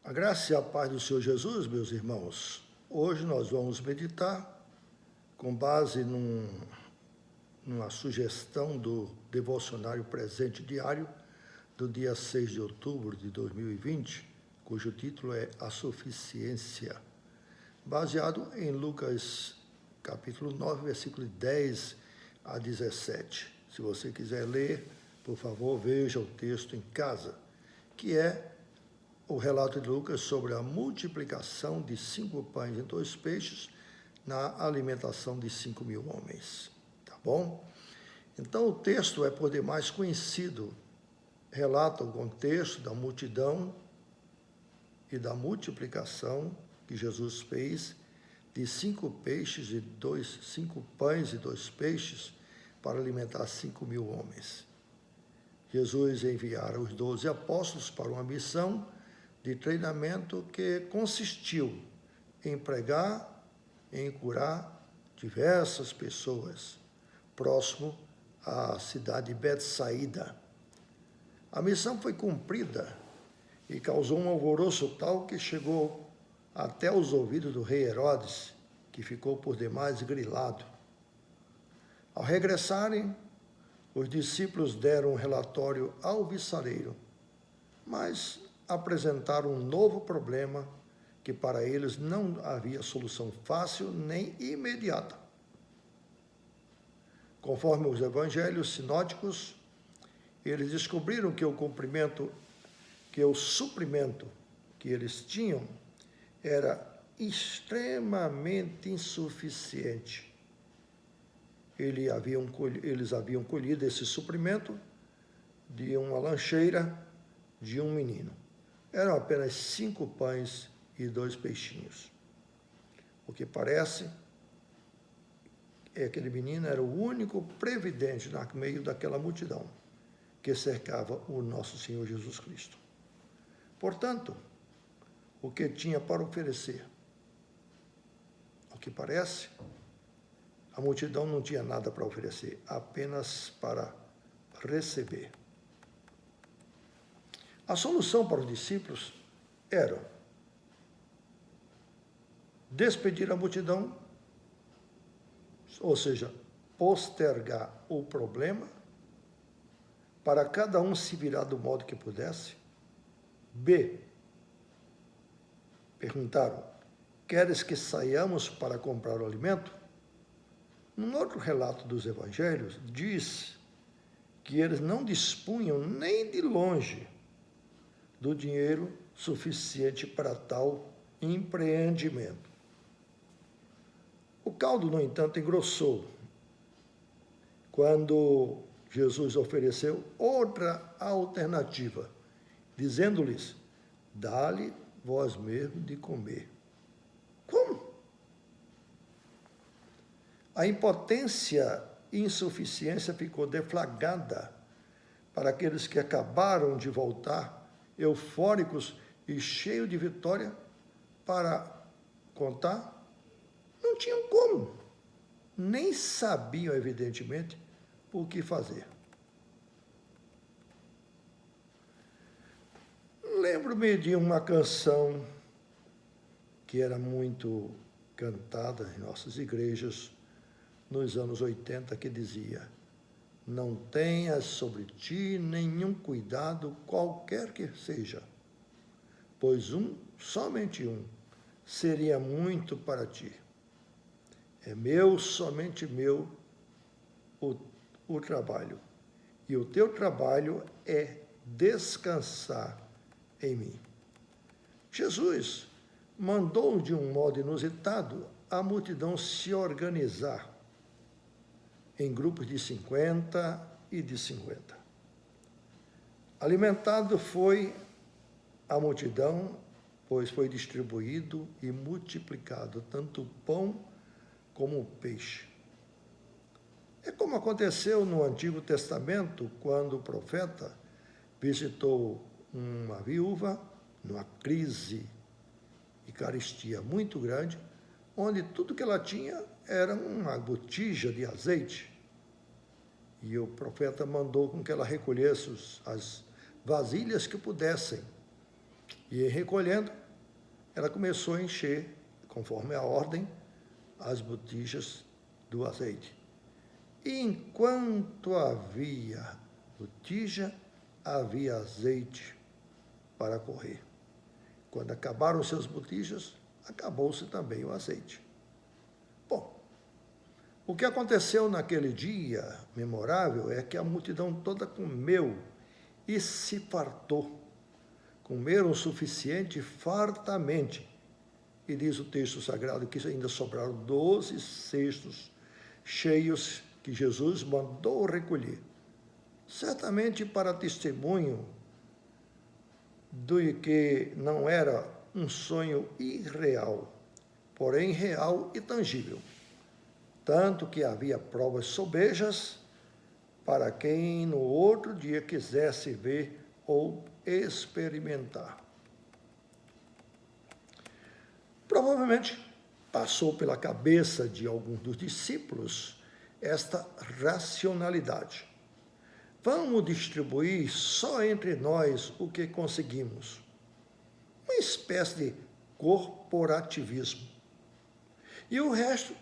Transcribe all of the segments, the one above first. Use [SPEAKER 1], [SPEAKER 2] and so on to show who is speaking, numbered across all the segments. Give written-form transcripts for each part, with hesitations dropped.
[SPEAKER 1] A graça e a paz do Senhor Jesus, meus irmãos. Hoje nós vamos meditar com base numa sugestão do devocionário presente diário do dia 6 de outubro de 2020, cujo título é A Suficiência, baseado em Lucas capítulo 9, versículo 10 a 17. Se você quiser ler, por favor, veja o texto em casa, que é o relato de Lucas sobre a multiplicação de 5 pães e 2 peixes na alimentação de 5.000 homens. Tá bom? Então, o texto é por demais conhecido, relata o contexto da multidão e da multiplicação que Jesus fez de 5 pães e 2 peixes para alimentar 5.000 homens. Jesus enviara os 12 apóstolos para uma missão de treinamento que consistiu em pregar, em curar diversas pessoas, próximo à cidade de Betsaída. A missão foi cumprida e causou um alvoroço tal que chegou até os ouvidos do rei Herodes, que ficou por demais grilado. Ao regressarem, os discípulos deram um relatório alvissareiro, mas apresentaram um novo problema que para eles não havia solução fácil nem imediata. Conforme os evangelhos sinóticos, eles descobriram que o suprimento que eles tinham era extremamente insuficiente. Eles haviam colhido esse suprimento de uma lancheira de um menino. Eram apenas 5 pães e 2 peixinhos. O que parece é que aquele menino era o único previdente no meio daquela multidão que cercava o nosso Senhor Jesus Cristo. Portanto, o que tinha para oferecer? O que parece, a multidão não tinha nada para oferecer, apenas para receber. A solução para os discípulos era despedir a multidão, ou seja, postergar o problema para cada um se virar do modo que pudesse. B. Perguntaram: queres que saiamos para comprar o alimento? Num outro relato dos evangelhos, diz que eles não dispunham nem de longe do dinheiro suficiente para tal empreendimento. O caldo, no entanto, engrossou quando Jesus ofereceu outra alternativa, dizendo-lhes: dá-lhe vós mesmo de comer. Como? A impotência e insuficiência ficou deflagrada para aqueles que acabaram de voltar, eufóricos e cheios de vitória, para contar. Não tinham como, nem sabiam, evidentemente, o que fazer. Lembro-me de uma canção que era muito cantada em nossas igrejas nos anos 80, que dizia: não tenhas sobre ti nenhum cuidado qualquer que seja, pois somente um, seria muito para ti. É meu, somente meu, o trabalho. E o teu trabalho é descansar em mim. Jesus mandou, de um modo inusitado, a multidão se organizar em grupos de 50 e de 50. Alimentado foi a multidão, pois foi distribuído e multiplicado tanto o pão como o peixe. É como aconteceu no Antigo Testamento, quando o profeta visitou uma viúva numa crise de carestia muito grande, onde tudo que ela tinha era uma botija de azeite. E o profeta mandou com que ela recolhesse as vasilhas que pudessem E, recolhendo, ela começou a encher, conforme a ordem, as botijas do azeite. E enquanto havia botija, havia azeite para correr. Quando acabaram seus botijas, acabou-se também o azeite. Bom, o que aconteceu naquele dia memorável é que a multidão toda comeu e se fartou. Comeram o suficiente fartamente. E diz o texto sagrado que ainda sobraram 12 cestos cheios que Jesus mandou recolher. Certamente para testemunho do que não era um sonho irreal, porém real e tangível. Tanto que havia provas sobejas para quem no outro dia quisesse ver ou experimentar. Provavelmente passou pela cabeça de alguns dos discípulos esta racionalidade. Vamos distribuir só entre nós o que conseguimos. Uma espécie de corporativismo. E o resto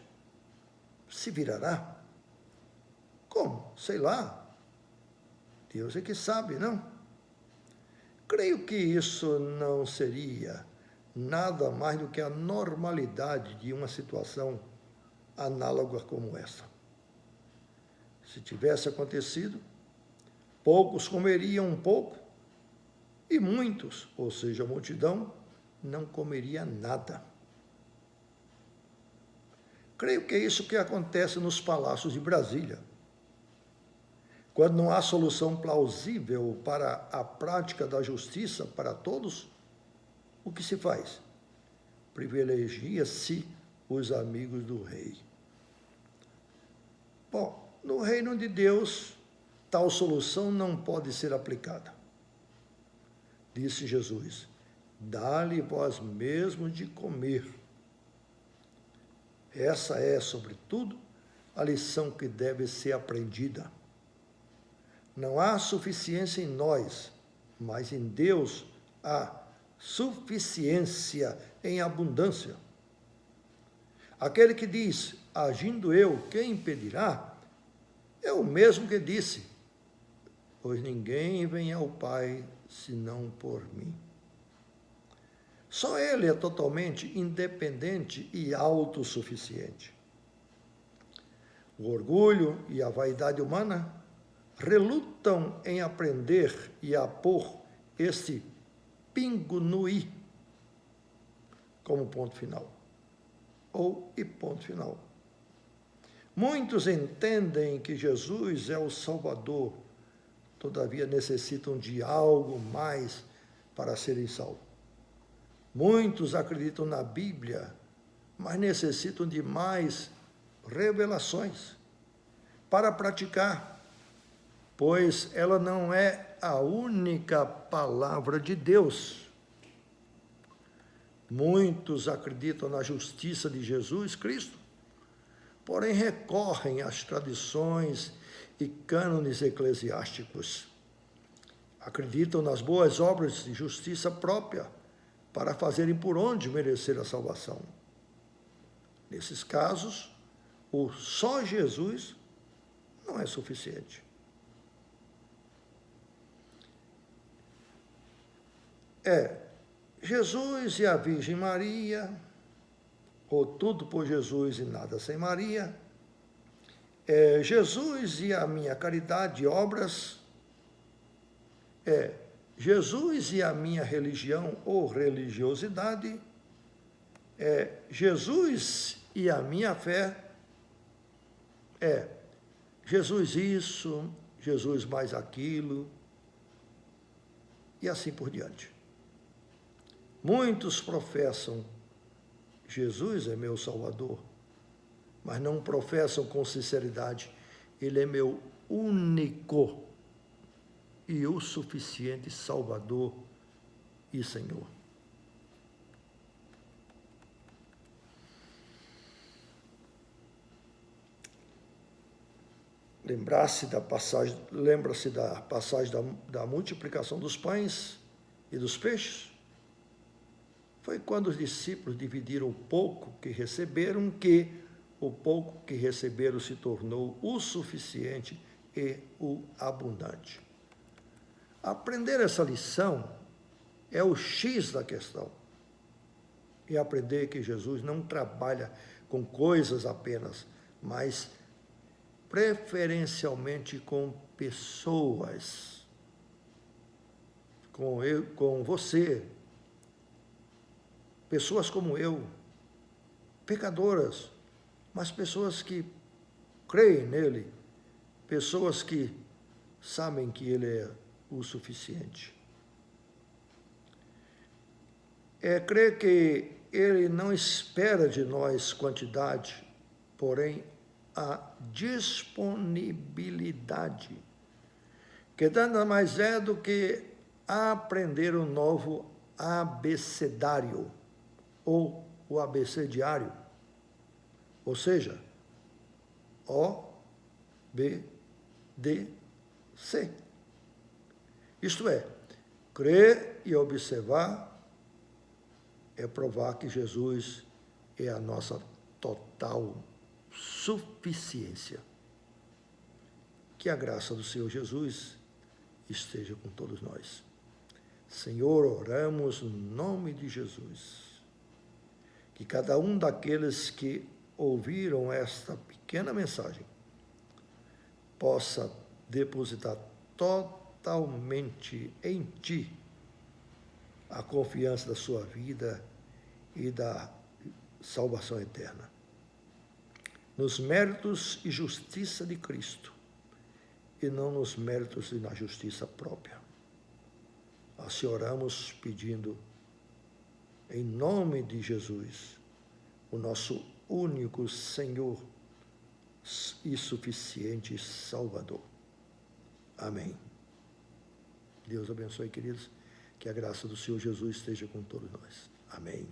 [SPEAKER 1] se virará. Como? Sei lá. Deus é que sabe, não? Creio que isso não seria nada mais do que a normalidade de uma situação análoga como essa. Se tivesse acontecido, poucos comeriam um pouco e muitos, ou seja, a multidão, não comeria nada. Creio que é isso que acontece nos palácios de Brasília. Quando não há solução plausível para a prática da justiça para todos, o que se faz? Privilegia-se os amigos do rei. Bom, no reino de Deus, tal solução não pode ser aplicada. Disse Jesus: dá-lhe vós mesmos de comer. Essa é, sobretudo, a lição que deve ser aprendida. Não há suficiência em nós, mas em Deus há suficiência em abundância. Aquele que diz, agindo eu, quem impedirá? É o mesmo que disse, pois ninguém vem ao Pai senão por mim. Só Ele é totalmente independente e autossuficiente. O orgulho e a vaidade humana relutam em aprender e a pôr este pingo no i como ponto final, ou e ponto final. Muitos entendem que Jesus é o Salvador, todavia necessitam de algo mais para serem salvos. Muitos acreditam na Bíblia, mas necessitam de mais revelações para praticar, pois ela não é a única palavra de Deus. Muitos acreditam na justiça de Jesus Cristo, porém recorrem às tradições e cânones eclesiásticos. Acreditam nas boas obras de justiça própria para fazerem por onde merecer a salvação. Nesses casos, o só Jesus não é suficiente. Jesus e a Virgem Maria, ou tudo por Jesus e nada sem Maria, Jesus e a minha caridade e obras, Jesus e a minha religião ou religiosidade, Jesus e a minha fé, Jesus isso, Jesus mais aquilo, e assim por diante. Muitos professam, Jesus é meu Salvador, mas não professam com sinceridade, Ele é meu único e o suficiente Salvador e Senhor. Lembra-se da passagem da multiplicação dos pães e dos peixes? foi quando os discípulos dividiram o pouco que receberam, que o pouco que receberam se tornou o suficiente e o abundante. Aprender essa lição é o X da questão. E aprender que Jesus não trabalha com coisas apenas, mas preferencialmente com pessoas, com você, pessoas como eu, pecadoras, mas pessoas que creem nele, pessoas que sabem que ele é o suficiente. Crer que ele não espera de nós quantidade, porém a disponibilidade, que nada mais é do que aprender um novo abecedário, ou o ABC diário, ou seja, O, B, D, C. Isto é, crer e observar é provar que Jesus é a nossa total suficiência. Que a graça do Senhor Jesus esteja com todos nós. Senhor, oramos no nome de Jesus. Que cada um daqueles que ouviram esta pequena mensagem possa depositar totalmente em Ti a confiança da sua vida e da salvação eterna. Nos méritos e justiça de Cristo, e não nos méritos e na justiça própria. Assim oramos pedindo, em nome de Jesus, o nosso único Senhor e suficiente Salvador. Amém. Deus abençoe, queridos. Que a graça do Senhor Jesus esteja com todos nós. Amém.